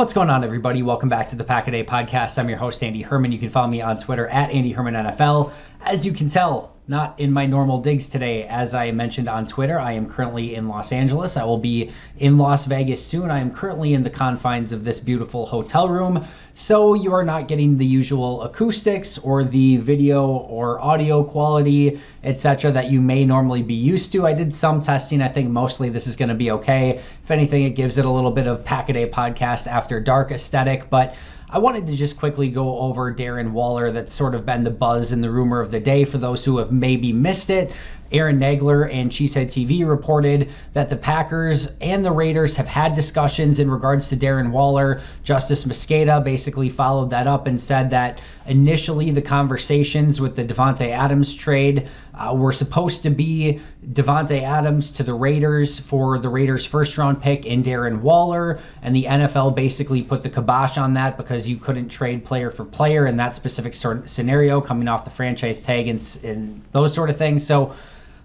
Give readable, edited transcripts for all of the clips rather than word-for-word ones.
What's going on, everybody? Welcome back to the Pack a Day podcast. I'm your host, Andy Herman. You can follow me on Twitter at Andy Herman NFL. As you can tell, not in my normal digs today. As I mentioned on Twitter, I am currently in Los Angeles. I will be in Las Vegas soon. I am currently in the confines of this beautiful hotel room, so you are not getting the usual acoustics or the video or audio quality, etc. that you may normally be used to. I did some testing. I think mostly this is going to be okay. If anything, it gives it a little bit of Pack a Day podcast after dark aesthetic, but I wanted to just quickly go over Darren Waller. That's sort of been the buzz and the rumor of the day for those who have maybe missed it. Aaron Nagler and Cheesehead TV reported that the Packers and the Raiders have had discussions in regards to Darren Waller. Justice Mosqueda basically followed that up and said that initially the conversations with the Davante Adams trade were supposed to be Davante Adams to the Raiders for the Raiders' first-round pick in Darren Waller, and the NFL basically put the kibosh on that because you couldn't trade player for player in that specific sort of scenario coming off the franchise tag and those sort of things. So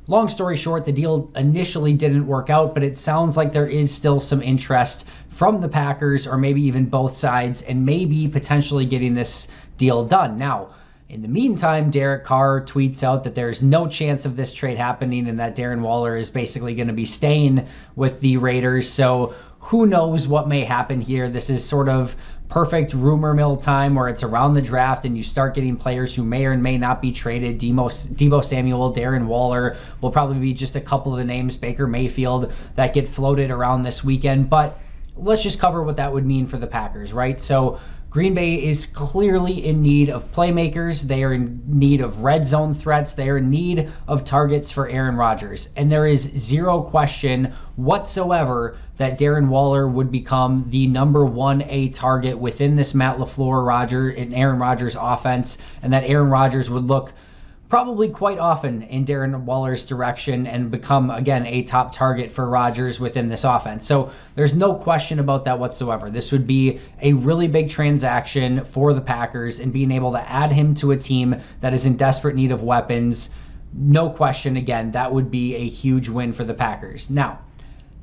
long story short, the deal initially didn't work out, but it sounds like there is still some interest from the Packers, or maybe even both sides, and maybe potentially getting this deal done. Now, in the meantime, Derek Carr tweets out that there's no chance of this trade happening and that Darren Waller is basically going to be staying with the Raiders. So who knows what may happen here. This is sort of perfect rumor mill time where it's around the draft and you start getting players who may or may not be traded. Deebo Samuel, Darren Waller will probably be just a couple of the names, Baker Mayfield, that get floated around this weekend. But let's just cover what that would mean for the Packers, right? So Green Bay is clearly in need of playmakers. They are in need of red zone threats. They are in need of targets for Aaron Rodgers. And there is zero question whatsoever that Darren Waller would become the number 1A target within this Matt LaFleur, and Aaron Rodgers offense, and that Aaron Rodgers would look probably quite often in Darren Waller's direction and become, again, a top target for Rodgers within this offense. So there's no question about that whatsoever. This would be a really big transaction for the Packers, and being able to add him to a team that is in desperate need of weapons, no question, again, that would be a huge win for the Packers. Now,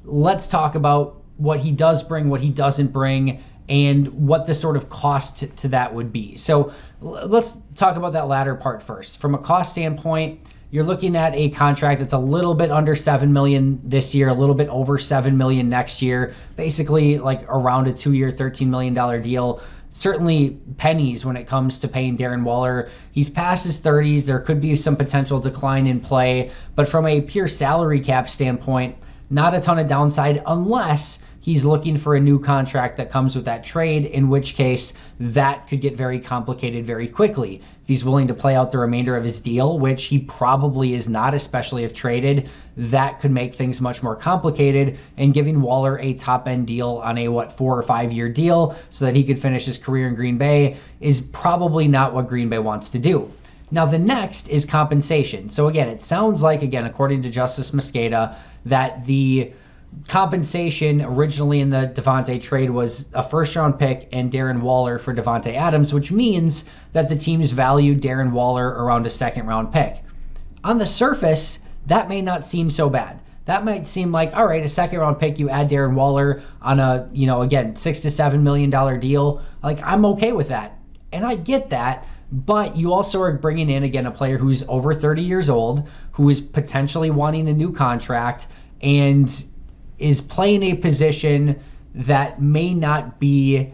let's talk about what he does bring, what he doesn't bring, and what the sort of cost to that would be. So let's talk about that latter part first. From a cost standpoint, you're looking at a contract that's a little bit under $7 million this year, a little bit over $7 million next year, basically like around a 2-year, $13 million deal. Certainly pennies when it comes to paying Darren Waller. He's past his 30s. There could be some potential decline in play, but from a pure salary cap standpoint, not a ton of downside unless he's looking for a new contract that comes with that trade, in which case that could get very complicated very quickly. If he's willing to play out the remainder of his deal, which he probably is not, especially if traded, that could make things much more complicated, and giving Waller a top-end deal on a, 4 or 5 year deal so that he could finish his career in Green Bay is probably not what Green Bay wants to do. Now, the next is compensation. So again, it sounds like, again, according to Justice Mosqueda, that the compensation originally in the Davante trade was a first-round pick and Darren Waller for Davante Adams, which means that the teams valued Darren Waller around a second-round pick. On the surface, that may not seem so bad. That might seem like, all right, a second-round pick, you add Darren Waller on a, again, $6 to $7 million deal. Like, I'm okay with that. And I get that. But you also are bringing in, again, a player who's over 30 years old, who is potentially wanting a new contract, and is playing a position that may not be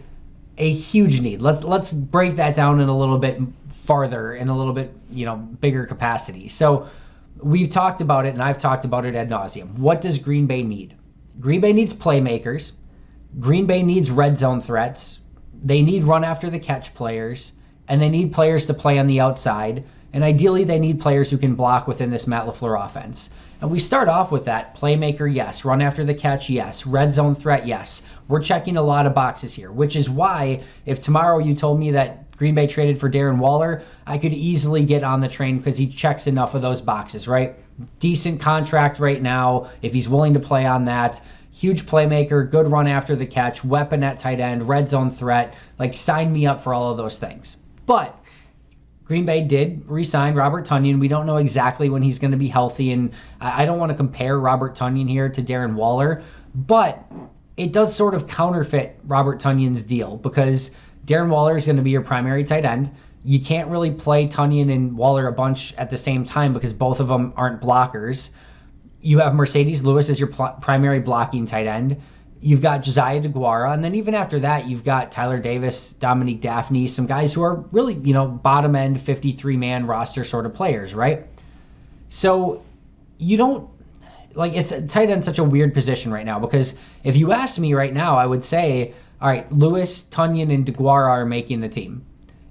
a huge need. Let's break that down in a little bit farther, in a little bit, bigger capacity. So we've talked about it, and I've talked about it ad nauseum. What does Green Bay need? Green Bay needs playmakers. Green Bay needs red zone threats. They need run after the catch players, and they need players to play on the outside. And ideally, they need players who can block within this Matt LaFleur offense. And we start off with that. Playmaker, yes. Run after the catch, yes. Red zone threat, yes. We're checking a lot of boxes here, which is why if tomorrow you told me that Green Bay traded for Darren Waller, I could easily get on the train because he checks enough of those boxes, right? Decent contract right now, if he's willing to play on that. Huge playmaker, good run after the catch, weapon at tight end, red zone threat. Like, sign me up for all of those things. But Green Bay did re-sign Robert Tonyan. We don't know exactly when he's going to be healthy, and I don't want to compare Robert Tonyan here to Darren Waller, but it does sort of counterfeit Robert Tunyon's deal because Darren Waller is going to be your primary tight end. You can't really play Tonyan and Waller a bunch at the same time because both of them aren't blockers. You have Mercedes Lewis as your primary blocking tight end. You've got Josiah DeGuara, and then even after that, you've got Tyler Davis, Dominique Daphne, some guys who are really, bottom end 53-man roster sort of players, right? So you don't, it's tight end such a weird position right now because if you ask me right now, I would say, all right, Lewis, Tonyan, and DeGuara are making the team.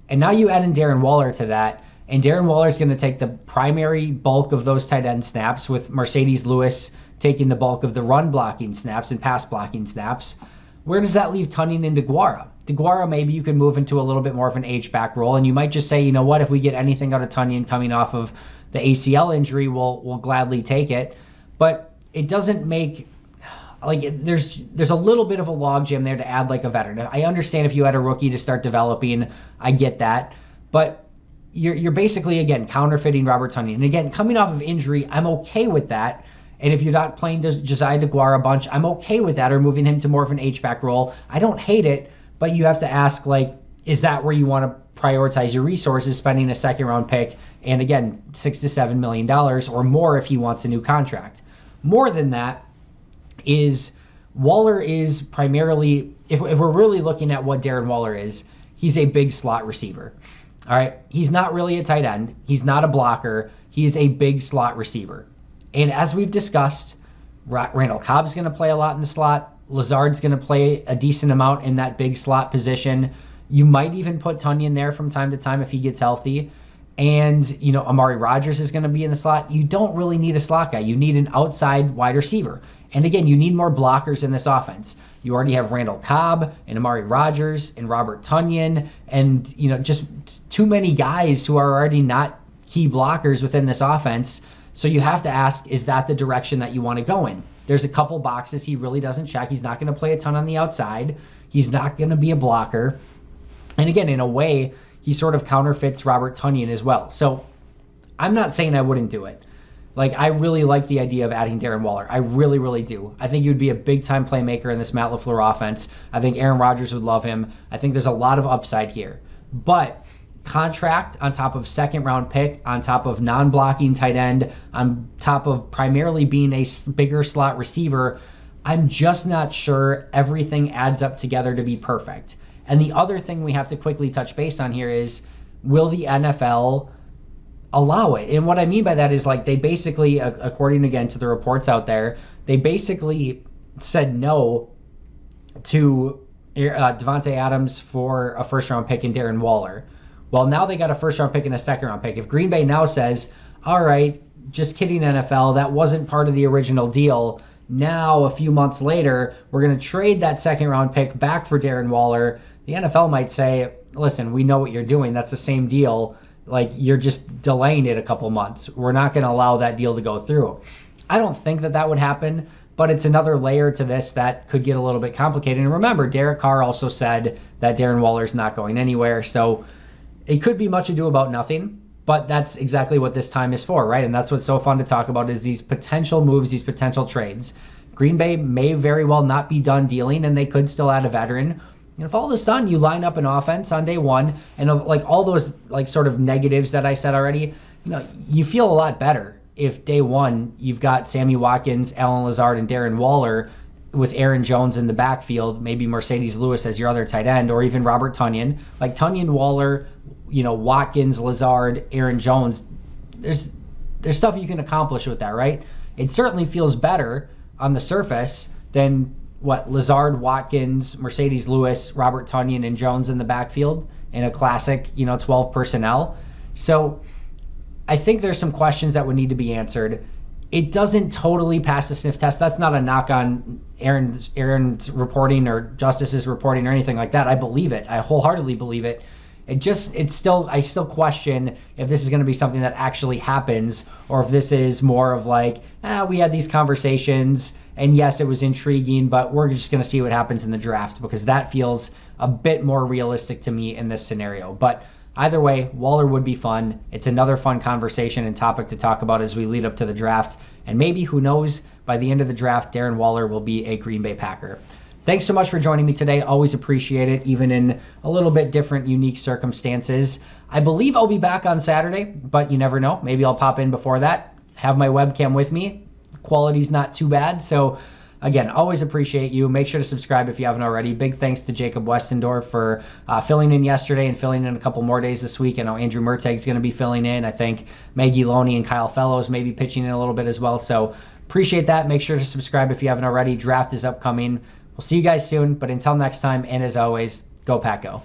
And now you add in Darren Waller to that, and Darren Waller is going to take the primary bulk of those tight end snaps with Mercedes Lewis taking the bulk of the run blocking snaps and pass blocking snaps. Where does that leave Tonyan and DeGuara? DeGuara, maybe you can move into a little bit more of an H-back role, and you might just say, you know what, if we get anything out of Tonyan coming off of the ACL injury, we'll gladly take it. But it doesn't make, there's a little bit of a logjam there to add a veteran. I understand if you had a rookie to start developing, I get that. But you're basically, again, counterfeiting Robert Tonyan. And again, coming off of injury, I'm okay with that. And if you're not playing Josiah DeGuara a bunch, I'm okay with that, or moving him to more of an H-back role. I don't hate it, but you have to ask, is that where you want to prioritize your resources, spending a second-round pick, and again, $6 to $7 million or more if he wants a new contract. More than that is Waller is primarily, if we're really looking at what Darren Waller is, he's a big slot receiver. All right, he's not really a tight end. He's not a blocker. He's a big slot receiver. And as we've discussed, Randall Cobb's going to play a lot in the slot. Lazard's going to play a decent amount in that big slot position. You might even put Tonyan there from time to time if he gets healthy. And, Amari Rodgers is going to be in the slot. You don't really need a slot guy. You need an outside wide receiver. And again, you need more blockers in this offense. You already have Randall Cobb and Amari Rodgers and Robert Tonyan and, just too many guys who are already not key blockers within this offense. So you have to ask, is that the direction that you want to go in? There's a couple boxes he really doesn't check. He's not going to play a ton on the outside. He's not going to be a blocker. And again, in a way, he sort of counterfeits Robert Tonyan as well. So I'm not saying I wouldn't do it. I really like the idea of adding Darren Waller. I really, really do. I think he would be a big-time playmaker in this Matt LaFleur offense. I think Aaron Rodgers would love him. I think there's a lot of upside here. But contract on top of second-round pick, on top of non-blocking tight end, on top of primarily being a bigger slot receiver, I'm just not sure everything adds up together to be perfect. And the other thing we have to quickly touch base on here is, will the NFL allow it? And what I mean by that is they basically, according again to the reports out there, they basically said no to Devontae Adams for a first-round pick in Darren Waller. Well, now they got a first-round pick and a second-round pick. If Green Bay now says, all right, just kidding, NFL, that wasn't part of the original deal. Now, a few months later, we're going to trade that second-round pick back for Darren Waller. The NFL might say, listen, we know what you're doing. That's the same deal. You're just delaying it a couple months. We're not going to allow that deal to go through. I don't think that would happen, but it's another layer to this that could get a little bit complicated. And remember, Derek Carr also said that Darren Waller's not going anywhere. So it could be much ado about nothing, but that's exactly what this time is for, right? And that's what's so fun to talk about is these potential moves, these potential trades. Green Bay may very well not be done dealing, and they could still add a veteran. And if all of a sudden you line up an offense on day one and all those sort of negatives that I said already, you feel a lot better if day one you've got Sammy Watkins, Allen Lazard, and Darren Waller with Aaron Jones in the backfield, maybe Mercedes Lewis as your other tight end, or even Robert Tonyan. Tonyan, Waller, Watkins, Lazard, Aaron Jones. There's stuff you can accomplish with that, right? It certainly feels better on the surface than Lazard, Watkins, Mercedes Lewis, Robert Tonyan, and Jones in the backfield in a classic, 12 personnel. So I think there's some questions that would need to be answered. It doesn't totally pass the sniff test. That's not a knock on Aaron's reporting or Justice's reporting or anything like that. I believe it. I wholeheartedly believe it. I still question if this is going to be something that actually happens, or if this is more of we had these conversations and yes, it was intriguing, but we're just going to see what happens in the draft, because that feels a bit more realistic to me in this scenario. But either way, Waller would be fun. It's another fun conversation and topic to talk about as we lead up to the draft. And maybe, who knows, by the end of the draft, Darren Waller will be a Green Bay Packer. Thanks so much for joining me today. Always appreciate it, even in a little bit different, unique circumstances. I believe I'll be back on Saturday, but you never know. Maybe I'll pop in before that. Have my webcam with me. Quality's not too bad. So again, always appreciate you. Make sure to subscribe if you haven't already. Big thanks to Jacob Westendorf for filling in yesterday and filling in a couple more days this week. I know Andrew Merteg's going to be filling in. I think Maggie Loney and Kyle Fellows may be pitching in a little bit as well. So appreciate that. Make sure to subscribe if you haven't already. Draft is upcoming. We'll see you guys soon. But until next time, and as always, go Pack Go.